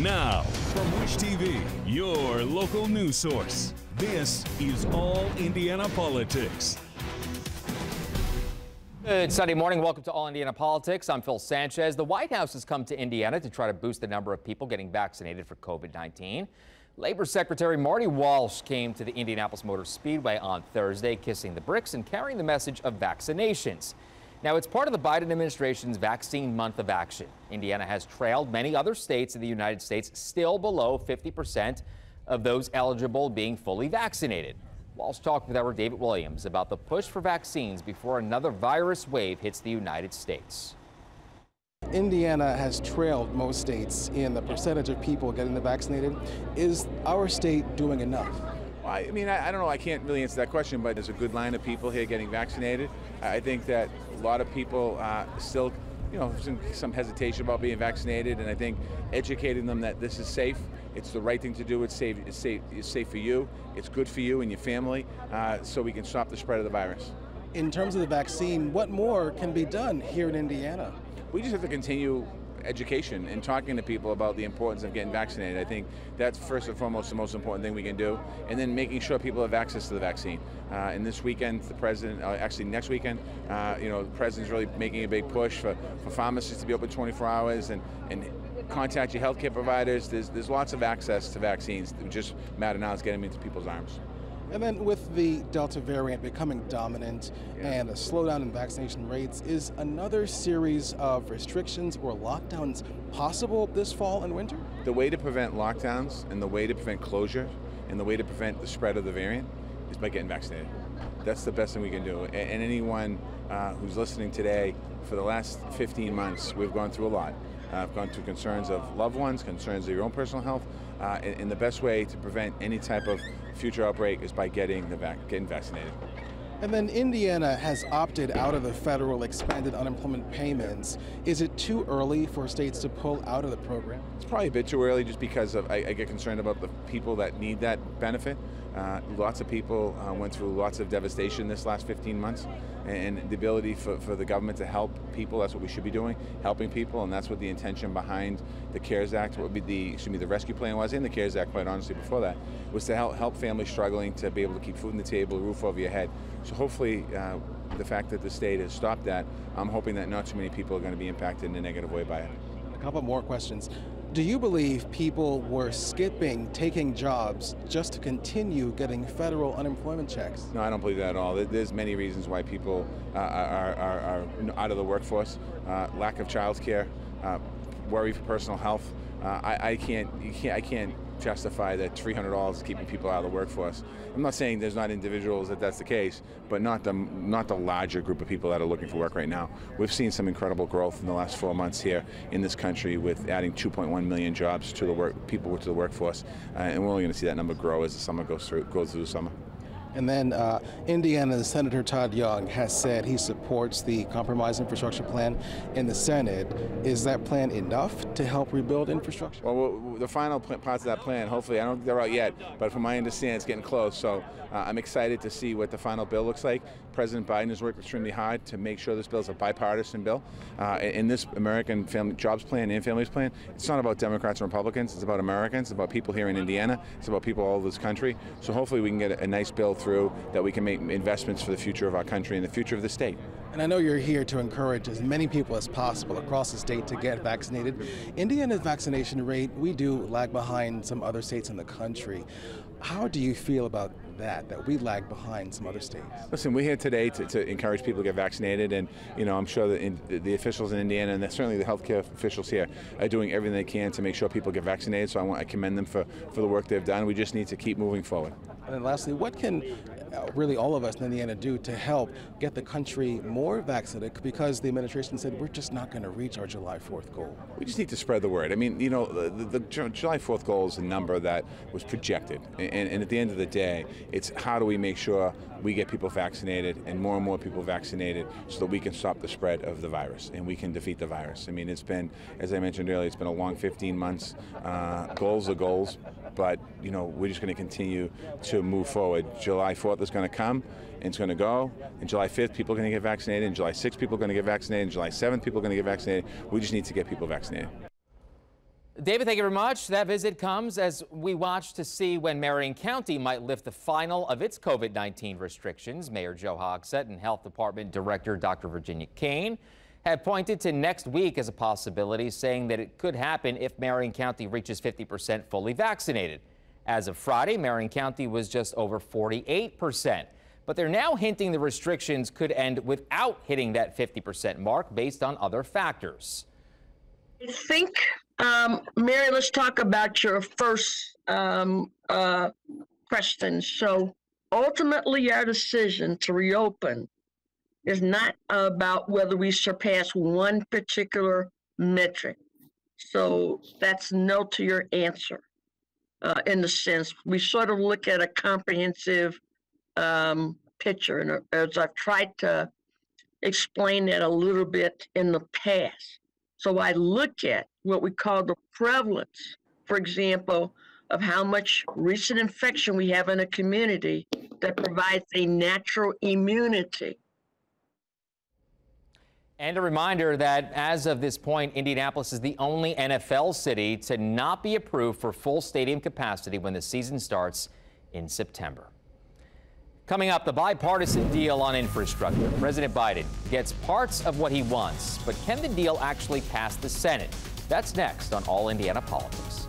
Now, from Wish TV, your local news source, this is All Indiana Politics. Good Sunday morning. Welcome to All Indiana Politics. I'm Phil Sanchez. The White House has come to Indiana to try to boost the number of people getting vaccinated for COVID-19. Labor Secretary Marty Walsh came to the Indianapolis Motor Speedway on Thursday, kissing the bricks and carrying the message of vaccinations. Now, it's part of the Biden administration's Vaccine Month of Action. Indiana has trailed many other states in the United States, still below 50% of those eligible being fully vaccinated. Walsh talked with our David Williams about the push for vaccines before another virus wave hits the United States. Indiana has trailed most states in the percentage of people getting vaccinated. Is our state doing enough? I mean, I don't know. I can't really answer that question, but there's a good line of people here getting vaccinated. I think that a lot of people still, some hesitation about being vaccinated, and I think educating them that this is safe, it's the right thing to do, it's safe for you, it's good for you and your family, so we can stop the spread of the virus. In terms of the vaccine, what more can be done here in Indiana? We just have to continue education and talking to people about the importance of getting vaccinated. I think that's first and foremost the most important thing we can do, and then making sure people have access to the vaccine. And this weekend, the president, actually next weekend, the president's really making a big push for pharmacists to be open 24 hours and contact your healthcare providers. There's lots of access to vaccines. It just matter now is getting them into people's arms. And then with the Delta variant becoming dominant and a slowdown in vaccination rates, is another series of restrictions or lockdowns possible this fall and winter? The way to prevent lockdowns and the way to prevent closure and the way to prevent the spread of the variant is by getting vaccinated. That's the best thing we can do. And anyone who's listening today, for the last 15 months, we've gone through a lot. I've gone through concerns of loved ones, concerns of your own personal health, and the best way to prevent any type of future outbreak is by getting vaccinated. And then Indiana has opted out of the federal expanded unemployment payments. Is it too early for states to pull out of the program? It's probably a bit too early just because I get concerned about the people that need that benefit. Lots of people went through lots of devastation this last 15 months, and the ability for the government to help people, that's what we should be doing, helping people, and that's what the intention behind the CARES Act, what would be the rescue plan was, and the CARES Act, quite honestly, before that, was to help families struggling to be able to keep food on the table, a roof over your head. So hopefully, the fact that the state has stopped that, I'm hoping that not too many people are going to be impacted in a negative way by it. A couple more questions. Do you believe people were taking jobs just to continue getting federal unemployment checks? No, I don't believe that at all. There's many reasons why people are out of the workforce. Lack of child care, worry for personal health. I can't justify that $300 is keeping people out of the workforce. I'm not saying there's not individuals that's the case, but not the larger group of people that are looking for work right now. We've seen some incredible growth in the last 4 months here in this country with adding 2.1 million jobs to the people to the workforce, and we're only going to see that number grow as the summer goes through the summer. And then Indiana's Senator Todd Young has said he supports the compromise infrastructure plan in the Senate. Is that plan enough to help rebuild infrastructure? Well, the final parts of that plan, hopefully, I don't think they're out yet, but from my understanding, it's getting close. So I'm excited to see what the final bill looks like. President Biden has worked extremely hard to make sure this bill is a bipartisan bill. In this American Family Jobs Plan and Families Plan, it's not about Democrats and Republicans. It's about Americans. It's about people here in Indiana. It's about people all over this country. So hopefully we can get a nice bill through that we can make investments for the future of our country and the future of the state. And I know you're here to encourage as many people as possible across the state to get vaccinated. Indiana's vaccination rate, we do lag behind some other states in the country. How do you feel about that we lag behind some other states? Listen, we're here today to encourage people to get vaccinated, and I'm sure that the officials in Indiana and certainly the healthcare officials here are doing everything they can to make sure people get vaccinated. So I commend them for the work they've done. We just need to keep moving forward. And then lastly, what can really all of us in Indiana do to help get the country more vaccinated, because the administration said we're just not going to reach our July 4th goal? We just need to spread the word. I mean, the July 4th goal is a number that was projected, and at the end of the day, it's how do we make sure we get people vaccinated and more people vaccinated so that we can stop the spread of the virus and we can defeat the virus. I mean, it's been, as I mentioned earlier, it's been a long 15 months. Goals are goals, but we're just going to continue to move forward. July 4th is going to come and it's going to go, and July 5th people are going to get vaccinated, and July 6th people are going to get vaccinated, and July 7th people are going to get vaccinated. We just need to get people vaccinated. David, thank you very much. That visit comes as we watch to see when Marion County might lift the final of its COVID-19 restrictions. Mayor Joe Hogsett and Health Department Director Dr. Virginia Kane have pointed to next week as a possibility, saying that it could happen if Marion County reaches 50% fully vaccinated. As of Friday, Marion County was just over 48%. But they're now hinting the restrictions could end without hitting that 50% mark based on other factors. I think, Mary, let's talk about your first question. So ultimately, our decision to reopen is not about whether we surpass one particular metric. So that's no to your answer. In the sense, we sort of look at a comprehensive picture, and as I've tried to explain that a little bit in the past. So I look at what we call the prevalence, for example, of how much recent infection we have in a community that provides a natural immunity. And a reminder that as of this point, Indianapolis is the only NFL city to not be approved for full stadium capacity when the season starts in September. Coming up, the bipartisan deal on infrastructure. President Biden gets parts of what he wants, but can the deal actually pass the Senate? That's next on All Indiana Politics.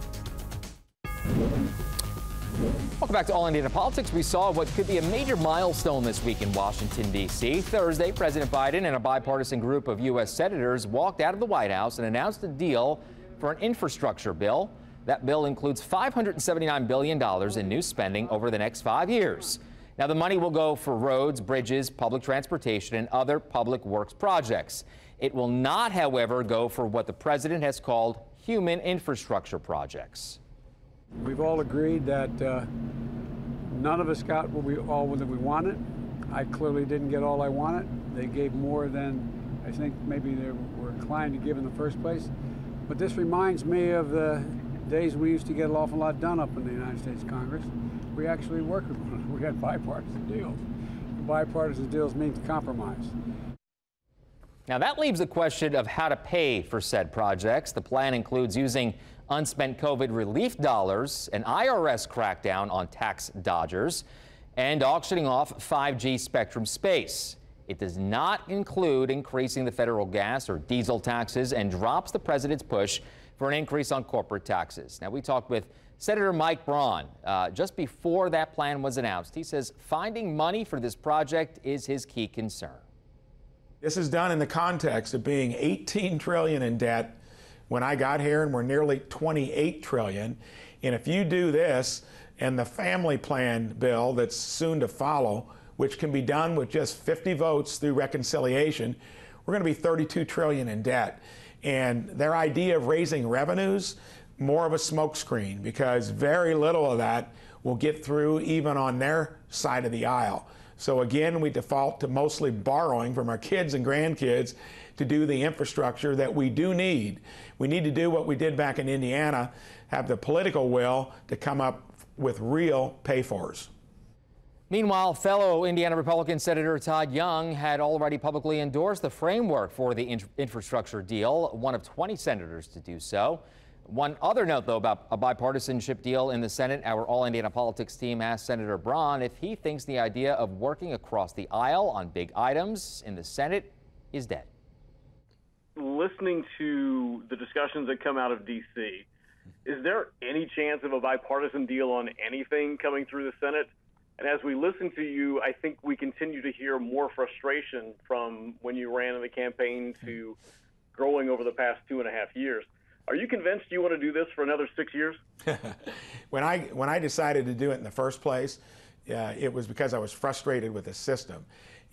Welcome back to All Indiana Politics. We saw what could be a major milestone this week in Washington, D.C. Thursday, President Biden and a bipartisan group of U.S. senators walked out of the White House and announced a deal for an infrastructure bill. That bill includes $579 billion in new spending over the next 5 years. Now, the money will go for roads, bridges, public transportation, and other public works projects. It will not, however, go for what the president has called human infrastructure projects. We've all agreed that none of us got all that we wanted. I clearly didn't get all I wanted. They gave more than I think maybe they were inclined to give in the first place. But this reminds me of the days we used to get an awful lot done up in the United States Congress. We actually worked with one. We had bipartisan deals. Bipartisan deals means compromise. Now, that leaves the question of how to pay for said projects. The plan includes using unspent COVID relief dollars, an IRS crackdown on tax dodgers, and auctioning off 5G spectrum space. It does not include increasing the federal gas or diesel taxes and drops the president's push for an increase on corporate taxes. Now, we talked with Senator Mike Braun just before that plan was announced. He says finding money for this project is his key concern. This is done in the context of being $18 trillion in debt when I got here, and we're nearly $28 trillion. And if you do this and the family plan bill that's soon to follow, which can be done with just 50 votes through reconciliation, we're going to be $32 trillion in debt. And their idea of raising revenues, more of a smokescreen, because very little of that will get through even on their side of the aisle. So again, we default to mostly borrowing from our kids and grandkids to do the infrastructure that we do need. We need to do what we did back in Indiana, have the political will to come up with real pay-fors. Meanwhile, fellow Indiana Republican Senator Todd Young had already publicly endorsed the framework for the infrastructure deal, one of 20 senators to do so. One other note, though, about a bipartisanship deal in the Senate, our All Indiana Politics team asked Senator Braun if he thinks the idea of working across the aisle on big items in the Senate is dead. Listening to the discussions that come out of D.C., is there any chance of a bipartisan deal on anything coming through the Senate? And as we listen to you, I think we continue to hear more frustration from when you ran in the campaign to growing over the past 2.5 years. Are you convinced you want to do this for another 6 years? When I decided to do it in the first place, it was because I was frustrated with the system.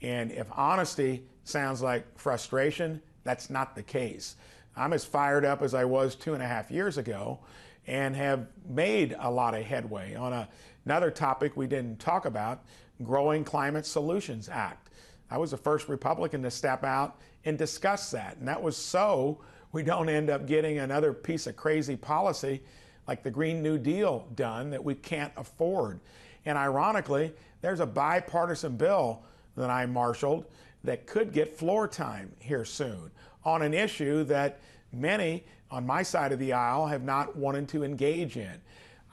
And if honesty sounds like frustration, that's not the case. I'm as fired up as I was 2.5 years ago and have made a lot of headway on another topic we didn't talk about, Growing Climate Solutions Act. I was the first Republican to step out and discuss that, and that was so we don't end up getting another piece of crazy policy like the Green New Deal done that we can't afford. And ironically, there's a bipartisan bill that I marshaled that could get floor time here soon on an issue that many on my side of the aisle have not wanted to engage in.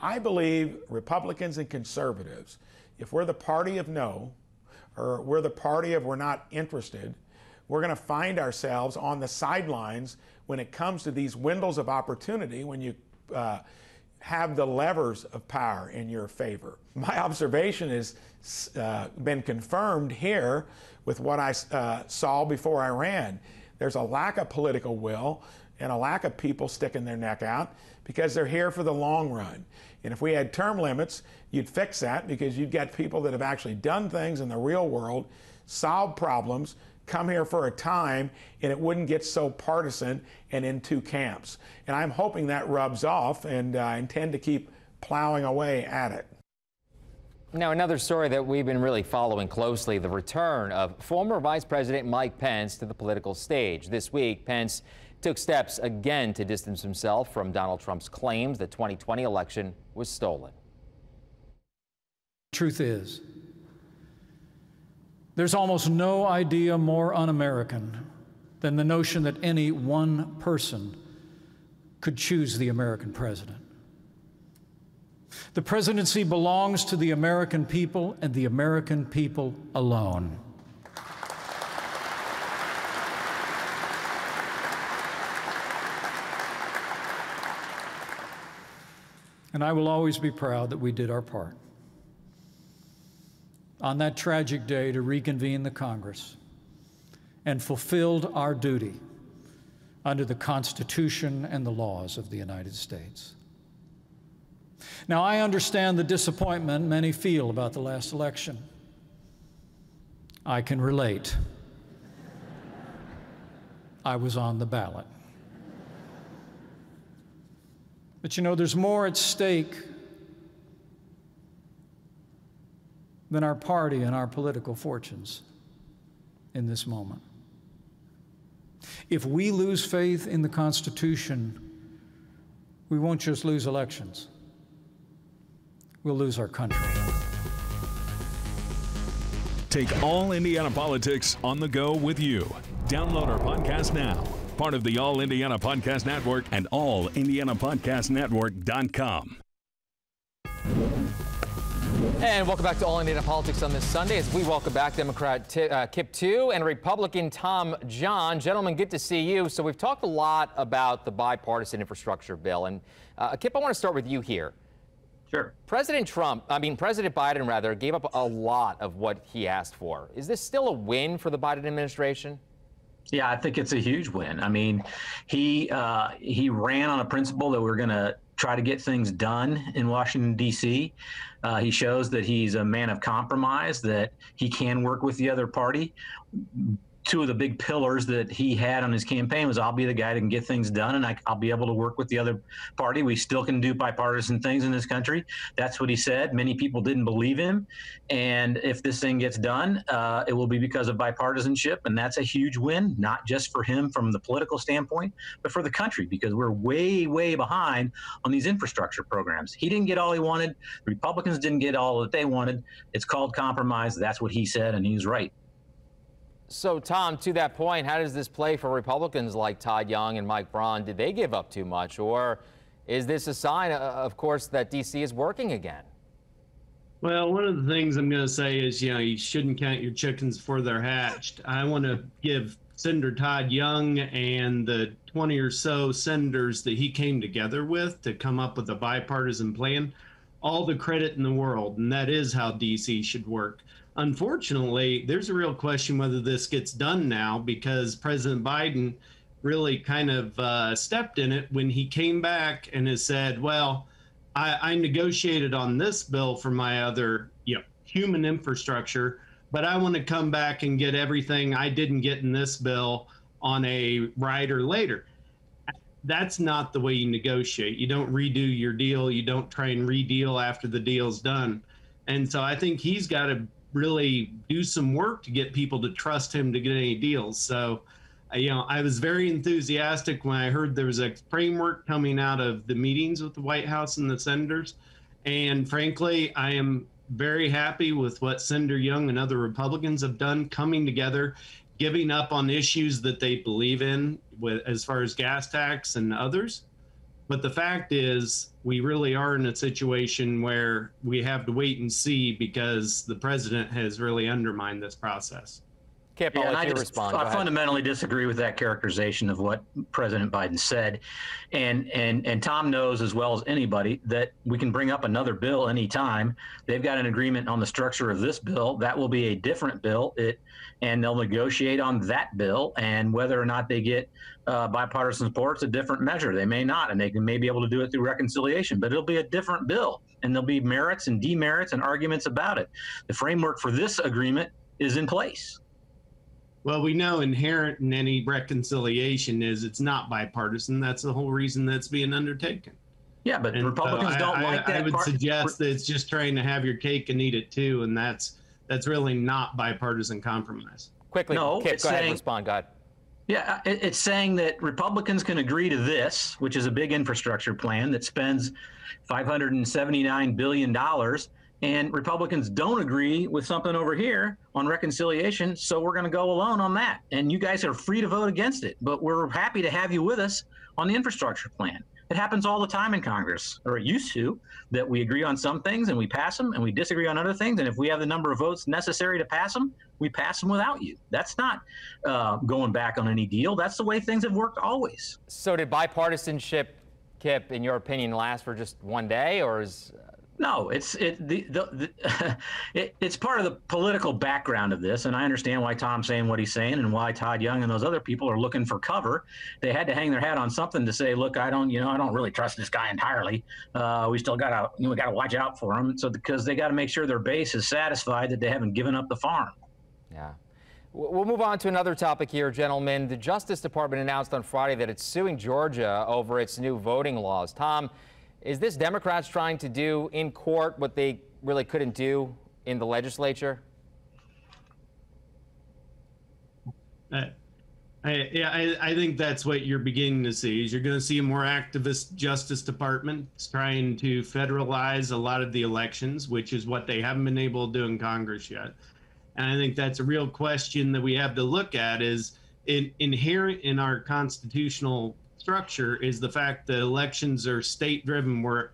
I believe Republicans and conservatives, if we're the party of no, or we're the party of we're not interested, we're going to find ourselves on the sidelines when it comes to these windows of opportunity, when you have the levers of power in your favor. My observation has been confirmed here with what I saw before I ran. There's a lack of political will and a lack of people sticking their neck out because they're here for the long run. And if we had term limits, you'd fix that because you'd get people that have actually done things in the real world, solved problems, come here for a time, and it wouldn't get so partisan and in two camps. And I'm hoping that rubs off, and I intend to keep plowing away at it. Now, another story that we've been really following closely, the return of former Vice President Mike Pence to the political stage. This week, Pence took steps again to distance himself from Donald Trump's claims the 2020 election was stolen. Truth is, there's almost no idea more un-American than the notion that any one person could choose the American president. The presidency belongs to the American people and the American people alone. And I will always be proud that we did our part on that tragic day to reconvene the Congress and fulfilled our duty under the Constitution and the laws of the United States. Now, I understand the disappointment many feel about the last election. I can relate. I was on the ballot. But you know, there's more at stake than our party and our political fortunes in this moment. If we lose faith in the Constitution, we won't just lose elections. We'll lose our country. Take All Indiana Politics on the go with you. Download our podcast now. Part of the All Indiana Podcast Network and allindianapodcastnetwork.com. And welcome back to All Indiana Politics on this Sunday as we welcome back Democrat Kip Tew and Republican Tom John. Gentlemen, good to see you. So we've talked a lot about the bipartisan infrastructure bill. And Kip, I want to start with you here. Sure. President Biden, gave up a lot of what he asked for. Is this still a win for the Biden administration? Yeah, I think it's a huge win. I mean, he ran on a principle that we're going to try to get things done in Washington, D.C. He shows that he's a man of compromise, that he can work with the other party. Two of the big pillars that he had on his campaign was, I'll be the guy that can get things done, and I'll be able to work with the other party. We still can do bipartisan things in this country. That's what he said. Many people didn't believe him. And if this thing gets done, it will be because of bipartisanship. And that's a huge win, not just for him from the political standpoint, but for the country, because we're way, way behind on these infrastructure programs. He didn't get all he wanted. The Republicans didn't get all that they wanted. It's called compromise. That's what he said, and he's right. So, Tom, to that point, how does this play for Republicans like Todd Young and Mike Braun? Did they give up too much? Or is this a sign, of course, that D.C. is working again? Well, one of the things I'm going to say is, you shouldn't count your chickens before they're hatched. I want to give Senator Todd Young and the 20 or so senators that he came together with to come up with a bipartisan plan all the credit in the world, and that is how D.C. should work. Unfortunately, there's a real question whether this gets done now, because President Biden really kind of stepped in it when he came back and has said, well, I negotiated on this bill for my other human infrastructure, but I want to come back and get everything I didn't get in this bill on a rider later. That's not the way you negotiate. You don't redo your deal. You don't try and re-deal after the deal's done. And so I think he's got to really do some work to get people to trust him to get any deals. So, I was very enthusiastic when I heard there was a framework coming out of the meetings with the White House and the senators. And frankly, I am very happy with what Senator Young and other Republicans have done coming together, giving up on issues that they believe in, as far as gas tax and others. But the fact is, we really are in a situation where we have to wait and see because the president has really undermined this process. Kip, I'll let you respond. I fundamentally disagree with that characterization of what President Biden said. And Tom knows as well as anybody that we can bring up another bill anytime. They've got an agreement on the structure of this bill. That will be a different bill. And they'll negotiate on that bill. And whether or not they get bipartisan support, it's a different measure. They may not, and they may be able to do it through reconciliation. But it'll be a different bill. And there'll be merits and demerits and arguments about it. The framework for this agreement is in place. Well, we know inherent in any reconciliation is it's not bipartisan. That's the whole reason that's being undertaken. Yeah, but Republicans don't like that. I would suggest that it's just trying to have your cake and eat it too, and that's really not bipartisan compromise. Quickly, no, Kip, go ahead and respond. God. Yeah, it's saying that Republicans can agree to this, which is a big infrastructure plan that spends $579 billion. And Republicans don't agree with something over here on reconciliation, so we're going to go alone on that. And you guys are free to vote against it, but we're happy to have you with us on the infrastructure plan. It happens all the time in Congress, or it used to, that we agree on some things and we pass them, and we disagree on other things. And if we have the number of votes necessary to pass them, we pass them without you. That's not going back on any deal. That's the way things have worked always. So did bipartisanship, Kip, in your opinion, last for just one day, or is... No, it's part of the political background of this, and I understand why Tom's saying what he's saying and why Todd Young and those other people are looking for cover. They had to hang their hat on something to say, look, I don't really trust this guy entirely. We still gotta watch out for him. So because they got to make sure their base is satisfied that they haven't given up the farm. Yeah. We'll move on to another topic here, gentlemen. The Justice Department announced on Friday that it's suing Georgia over its new voting laws. Tom, is this Democrats trying to do in court what they really couldn't do in the legislature? I think that's what you're beginning to see. Is you're going to see a more activist Justice Department trying to federalize a lot of the elections, which is what they haven't been able to do in Congress yet. And I think that's a real question that we have to look at. Is inherent in our constitutional structure is the fact that elections are state-driven. We're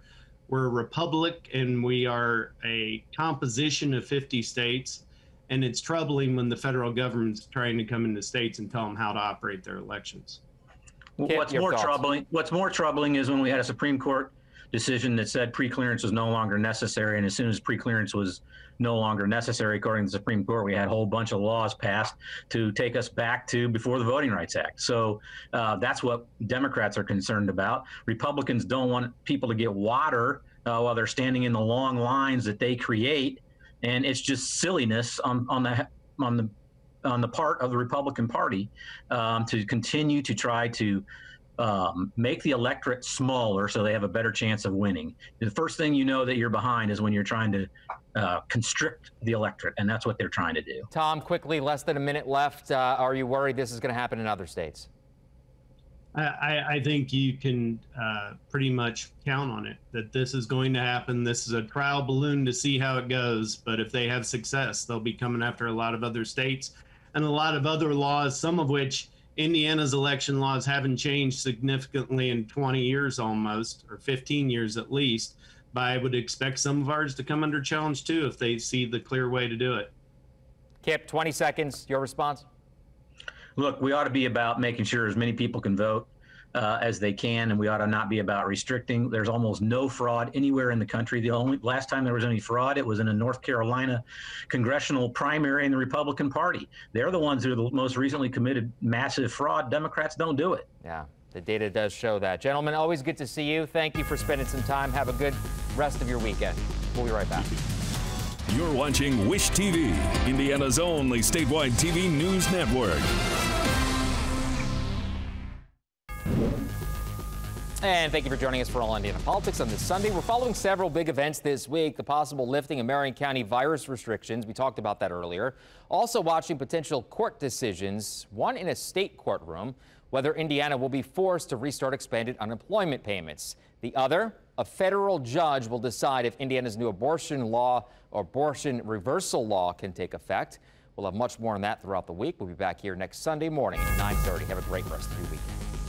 a republic, and we are a composition of 50 states. And it's troubling when the federal government's trying to come into states and tell them how to operate their elections. What's more troubling is when we had a Supreme Court decision that said preclearance was no longer necessary, and as soon as preclearance was no longer necessary, according to the Supreme Court, we had a whole bunch of laws passed to take us back to before the Voting Rights Act. So that's what Democrats are concerned about. Republicans don't want people to get water while they're standing in the long lines that they create, and it's just silliness on the part of the Republican Party to continue to try to make the electorate smaller so they have a better chance of winning. The first thing you know that you're behind is when you're trying to constrict the electorate, and that's what they're trying to do. Tom, quickly, less than a minute left. Are you worried this is going to happen in other states? I think you can pretty much count on it, that this is going to happen. This is a trial balloon to see how it goes, but if they have success, they'll be coming after a lot of other states and a lot of other laws, some of which Indiana's election laws haven't changed significantly in 20 years almost, or 15 years at least. But I would expect some of ours to come under challenge too if they see the clear way to do it. Kip, 20 seconds, your response? Look, we ought to be about making sure as many people can vote as they can, and we ought to not be about restricting. There's almost no fraud anywhere in the country. The only last time there was any fraud, it was in a North Carolina congressional primary in the Republican Party. They're the ones who are the most recently committed massive fraud. Democrats don't do it. Yeah, the data does show that. Gentlemen, always good to see you. Thank you for spending some time. Have a good rest of your weekend. We'll be right back. You're watching Wish TV, Indiana's only statewide TV news network. And thank you for joining us for All Indiana Politics on this Sunday. We're following several big events this week. The possible lifting of Marion County virus restrictions. We talked about that earlier. Also watching potential court decisions, one in a state courtroom, whether Indiana will be forced to restart expanded unemployment payments. The other, a federal judge will decide if Indiana's new abortion law or abortion reversal law can take effect. We'll have much more on that throughout the week. We'll be back here next Sunday morning at 9:30. Have a great rest of your weekend.